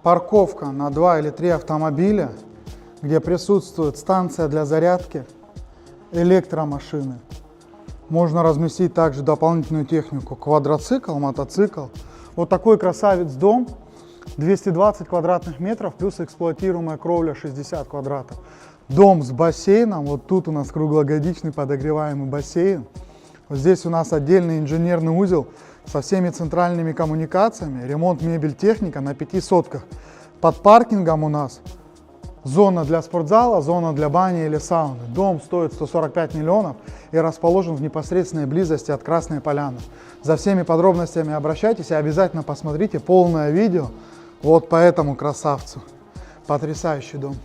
парковка на 2 или 3 автомобиля, где присутствует станция для зарядки, электромашины. Можно разместить также дополнительную технику: квадроцикл, мотоцикл. Вот такой красавец дом, 220 квадратных метров, плюс эксплуатируемая кровля 60 квадратов. Дом с бассейном, вот тут у нас круглогодичный подогреваемый бассейн. Вот здесь у нас отдельный инженерный узел со всеми центральными коммуникациями, ремонт, мебель, техника на 5 сотках. Под паркингом у нас зона для спортзала, зона для бани или сауны. Дом стоит 145 миллионов и расположен в непосредственной близости от Красной Поляны. За всеми подробностями обращайтесь и обязательно посмотрите полное видео вот по этому красавцу. Потрясающий дом.